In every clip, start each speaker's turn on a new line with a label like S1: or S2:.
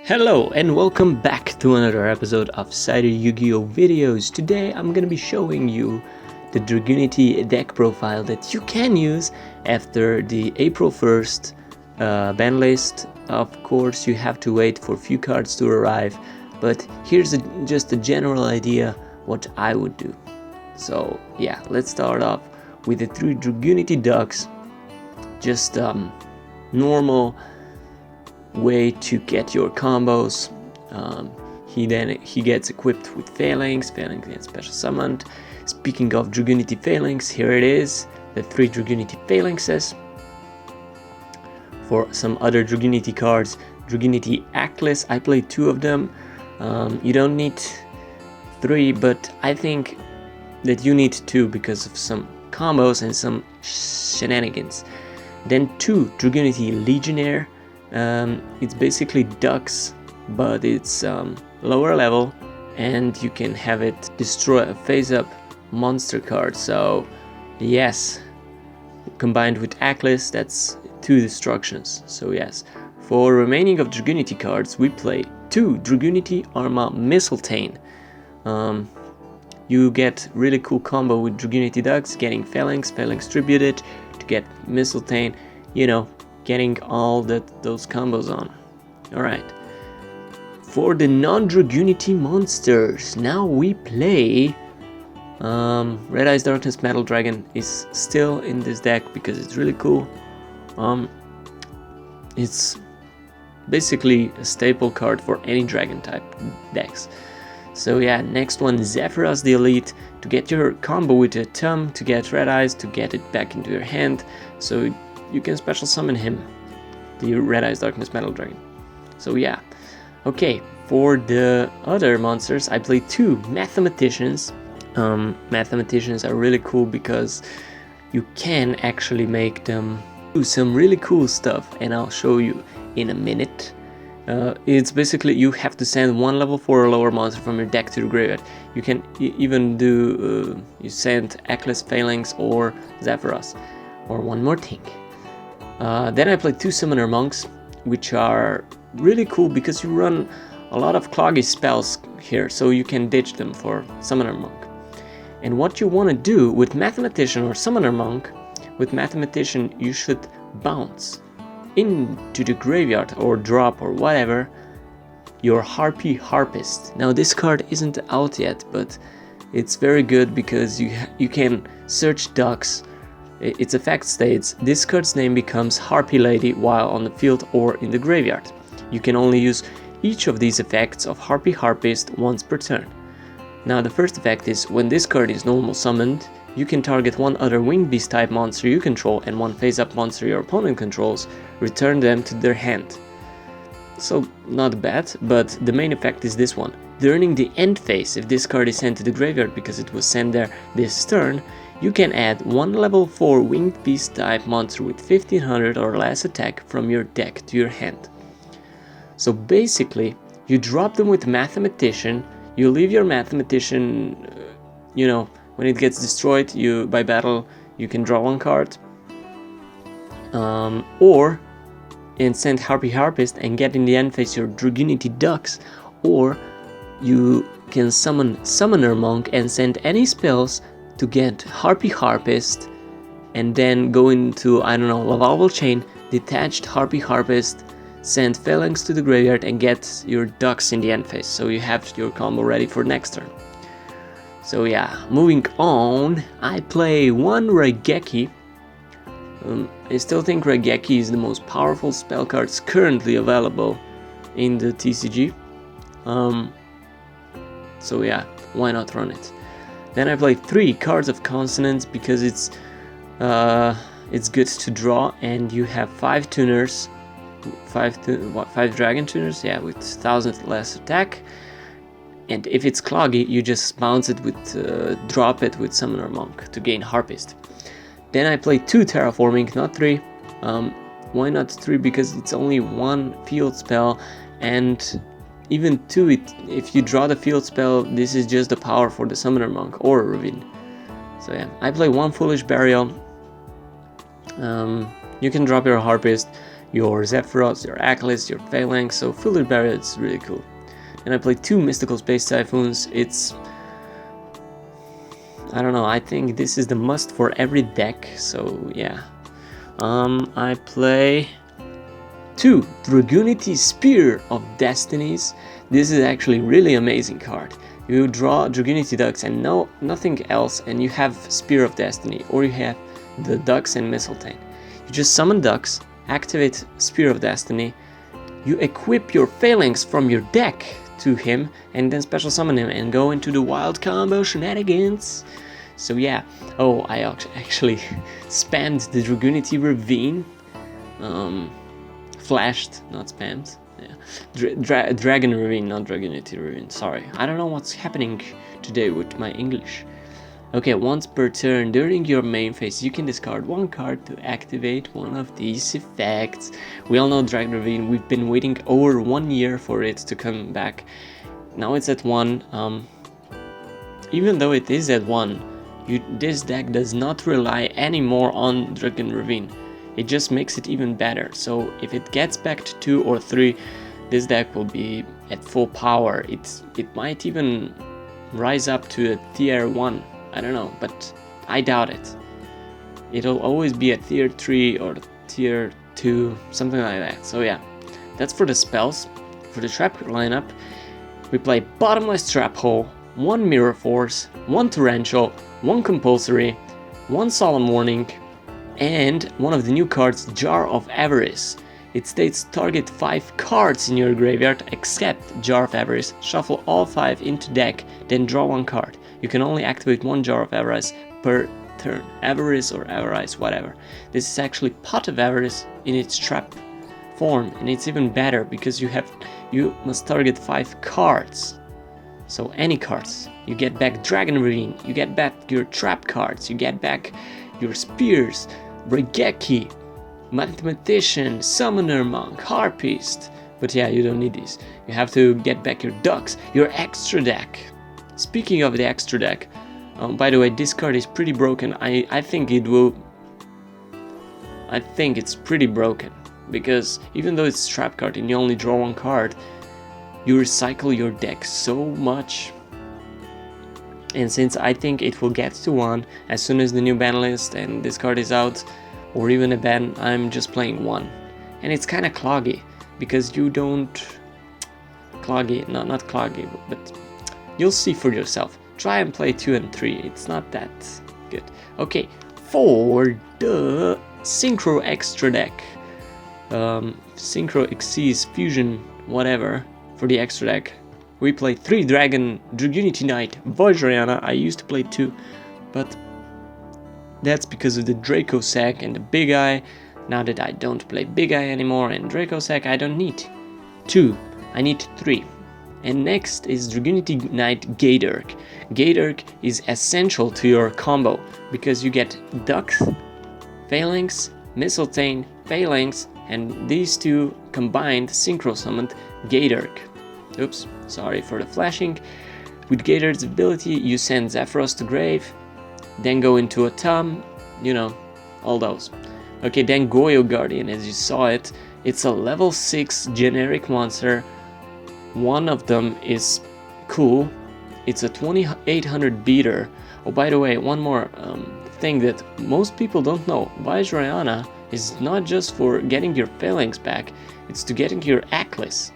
S1: Hello and welcome back to another episode of SightterYgO videos. Today I'm gonna be showing you the Dragunity deck profile that you can use after the April 1st ban list. Of course, you have to wait for a few cards to arrive, but here's just a general idea what I would do. So yeah, let's start off with the 3 Dragunity ducks. Just normal way to get your combos. He gets equipped with phalanx gets special summoned. Speaking of Dragunity phalanx, here it is, the 3 Dragunity phalanxes. For some other Dragunity cards, Dragunity Atlas, I played 2 of them. You don't need 3, but I think that you need 2 because of some combos and some shenanigans. Then 2 Dragunity Legionnaire. It's basically ducks, but it's lower level, and you can have it destroy a face-up monster card. So yes, combined with Atlas, that's 2 destructions. So yes, for remaining of Dragunity cards, we play 2 Dragunity Arma Mistletoe. You get really cool combo with Dragunity ducks, getting phalanx tributed to get Mistletoe, you know, getting all those combos on. Alright, for the non-Dragunity monsters, now we play Red Eyes Darkness Metal Dragon is still in this deck because it's really cool. It's basically a staple card for any dragon type decks. So yeah, next one, Zephyros the Elite, to get your combo with a Thumb, to get Red Eyes, to get it back into your hand, so you can special summon him, the Red Eyes Darkness Metal Dragon. So yeah, okay, for the other monsters, I played 2 Mathematicians. Mathematicians are really cool because you can actually make them do some really cool stuff, and I'll show you in a minute. It's basically you have to send 1 level 4 or lower monster from your deck to the graveyard. You can even do, you send Atlas Phalanx or Zephyros, or one more thing. Then I played 2 Summoner Monks, which are really cool because you run a lot of cloggy spells here, so you can ditch them for Summoner Monk. And what you want to do with Mathematician or Summoner Monk, with Mathematician you should bounce into the graveyard or drop or whatever your Harpy Harpist. Now this card isn't out yet, but it's very good because you can search ducks. Its effect states, this card's name becomes Harpy Lady while on the field or in the graveyard. You can only use each of these effects of Harpy Harpist once per turn. Now the first effect is, when this card is normal summoned, you can target 1 other Winged Beast type monster you control and 1 face-up monster your opponent controls, return them to their hand. So not bad, but the main effect is this one. During the end phase, if this card is sent to the graveyard because it was sent there this turn, you can add 1 level 4 Winged Beast type monster with 1500 or less attack from your deck to your hand. So basically, you drop them with Mathematician, you leave your Mathematician, when it gets destroyed by battle, you can draw 1 card. And send Harpy Harpist and get in the end phase your Dragunity Ducks, or you can summon Summoner Monk and send any spells to get Harpy Harpist, and then go into, I don't know, Lavalval Chain, detached Harpy Harpist, send Phalanx to the graveyard and get your ducks in the end phase, so you have your combo ready for next turn. So yeah, moving on, I play 1 Raigeki. I still think Raigeki is the most powerful spell cards currently available in the TCG. So yeah, why not run it? Then I play 3 Cards of Consonance because it's good to draw, and you have 5 tuners, 5 dragon tuners, yeah, with 1000 less attack. And if it's cloggy, you just bounce it with drop it with Summoner Monk to gain Harpist. Then I play 2 Terraforming, not 3. Why not 3? Because it's only 1 field spell, and even 2, if you draw the field spell, this is just the power for the Summoner Monk or Ravine. So yeah, I play 1 Foolish Burial. You can drop your Harpist. your Zephyros, your Achilles, your Phalanx, so Filtered Barrier is really cool. And I played 2 Mystical Space Typhoons. It's... I don't know, I think this is the must for every deck, so yeah. I play 2 Dragunity Spear of Destinies. This is actually really amazing card. You draw Dragunity Ducks and nothing else, and you have Spear of Destiny, or you have the Ducks and Mistletoe. You just summon Ducks, activate Spear of Destiny, you equip your Phalanx from your deck to him, and then special summon him and go into the wild combo shenanigans. So yeah, oh, I actually spammed the Dragunity Ravine. Flashed, not spammed. Yeah, Dragon Ravine, not Dragunity Ravine, sorry. I don't know what's happening today with my English. Okay, once per turn during your main phase, you can discard 1 card to activate one of these effects. We all know Dragon Ravine, we've been waiting over 1 year for it to come back. Now it's at 1. Even though it is at 1, this deck does not rely anymore on Dragon Ravine. It just makes it even better. So if it gets back to 2 or 3, this deck will be at full power. It might even rise up to a tier 1. I don't know, but I doubt it. It'll always be a tier 3 or tier 2, something like that. So yeah, that's for the spells. For the trap lineup, we play Bottomless Trap Hole, 1 Mirror Force, 1 Torrential, 1 Compulsory, 1 Solemn Warning, and one of the new cards, Jar of Avarice. It states target 5 cards in your graveyard except Jar of Avarice, shuffle all 5 into deck, then draw 1 card. You can only activate 1 Jar of Avarice per turn, Avarice or Avarice, whatever. This is actually Pot of Avarice in its trap form, and it's even better because you must target 5 cards. So any cards. You get back Dragon Ravine, you get back your trap cards, you get back your spears, Regeki, Mathematician, Summoner Monk, Harpist. But yeah, you don't need these. You have to get back your ducks, your extra deck. Speaking of the extra deck, by the way, this card is pretty broken. I think it's pretty broken, because even though it's a trap card and you only draw 1 card, you recycle your deck so much. And since I think it will get to 1 as soon as the new ban list and this card is out, or even a ban, I'm just playing 1. And it's kind of cloggy, because you don't... Cloggy, no, not cloggy, but you'll see for yourself. Try and play 2 and 3, it's not that good. Okay, for the Synchro extra deck. Synchro Xyz Fusion, whatever, for the extra deck. We play 3 Dragunity Knight, Vajrayana. I used to play 2, but that's because of the Draco Sack and the Big Eye. Now that I don't play Big Eye anymore and Draco Sack, I don't need 2, I need 3. And next is Dragunity Knight Gaydurk. Gaydurk is essential to your combo, because you get Ducks, Phalanx, Mistletoe, Phalanx, and these 2 combined synchro summoned Gaydurk. Oops, sorry for the flashing. With Gaydurk's ability, you send Zephyros to grave, then go into a tomb, you know, all those. Okay, then Goyo Guardian, as you saw it, it's a level 6 generic monster. One of them is cool. It's a 2800 beater. Oh, by the way, one more thing that most people don't know. Vajrayana is not just for getting your Phalanx back, it's to getting your Achilles.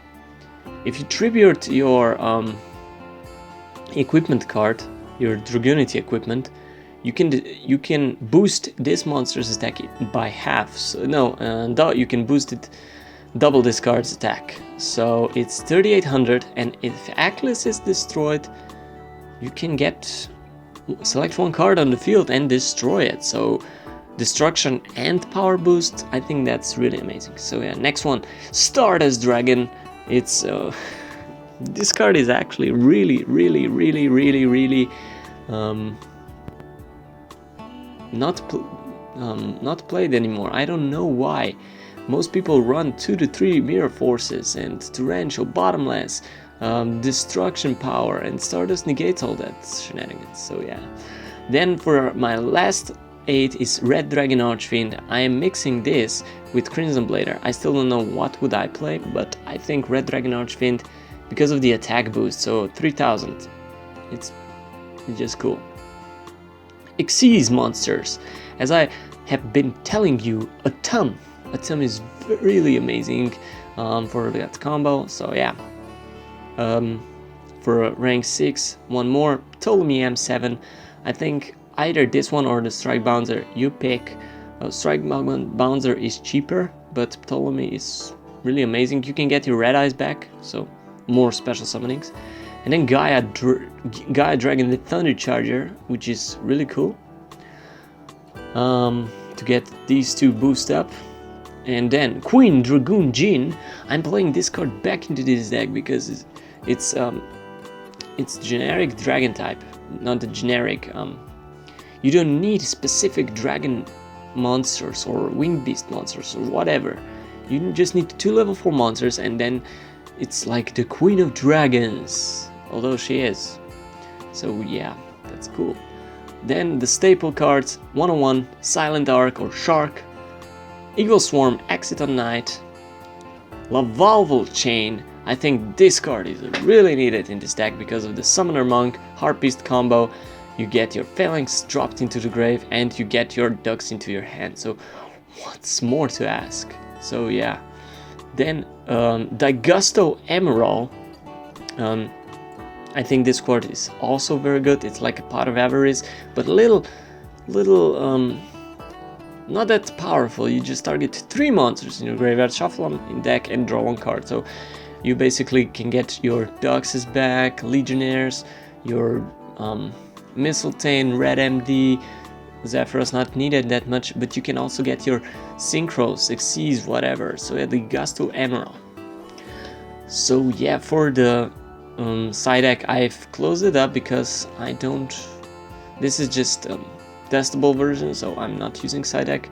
S1: If you tribute your equipment card, your Dragunity equipment, you can boost this monster's attack by half. So, no, you can boost it double this card's attack. So it's 3800, and if Achilles is destroyed, you can select 1 card on the field and destroy it. So destruction and power boost, I think that's really amazing. So yeah, next one, Stardust Dragon. It's this card is actually really not played anymore. I don't know why. Most people run 2 to 3 Mirror Forces and Torrential, Bottomless, Destruction Power, and Stardust negates all that shenanigans. So yeah. Then for my last 8 is Red Dragon Archfiend. I am mixing this with Crimson Blader. I still don't know what would I play, but I think Red Dragon Archfiend because of the attack boost, so 3000. It's just cool. Xyz monsters. As I have been telling you, a Tum is really amazing for that combo, so yeah. For rank 6, one more, Ptolemy M7. I think either this one or the Strike Bouncer, you pick. Strike Bouncer is cheaper, but Ptolemy is really amazing. You can get your Red Eyes back, so more special summonings. And then Gaia Dragon the Thunder Charger, which is really cool. To get these two boost up. And then Queen Dragoon Jin. I'm playing this card back into this deck because it's generic dragon type, not the generic. You don't need specific dragon monsters or winged beast monsters or whatever. You just need 2 level 4 monsters, and then it's like the Queen of Dragons, although she is. So yeah, that's cool. Then the staple cards: 101 Silent Arc or Shark, Eagle Swarm, Exit on Night, Lavalval Chain. I think this card is really needed in this deck because of the Summoner Monk Harpist combo. You get your Phalanx dropped into the grave and you get your ducks into your hand. So what's more to ask? So yeah. Then Digusto Emerald. I think this card is also very good. It's like a Pot of Avarice, but little not that powerful. You just target 3 monsters in your graveyard, shuffle them in deck, and draw 1 card. So you basically can get your Duxes back, Legionnaires, your Mistletoe, Red MD, Zephyros not needed that much, but you can also get your Synchros, Xyz, whatever. So yeah, the Gusto Emerald. So yeah, for the side deck, I've closed it up because I don't. This is just testable version, so I'm not using side deck.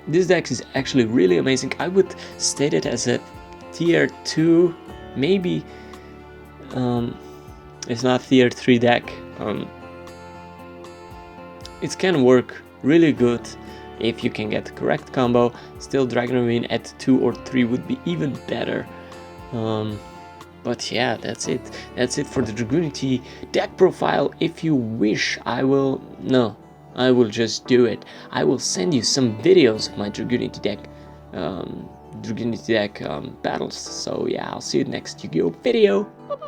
S1: This deck is actually really amazing. I would state it as a tier 2, maybe. It's not tier 3 deck. It can work really good if you can get the correct combo. Still, Dragunity at 2 or 3 would be even better. But yeah, that's it. That's it for the Dragunity deck profile. If you wish, I will just do it. I will send you some videos of my Dragunity deck battles. So yeah, I'll see you next Yu-Gi-Oh video. Bye-bye.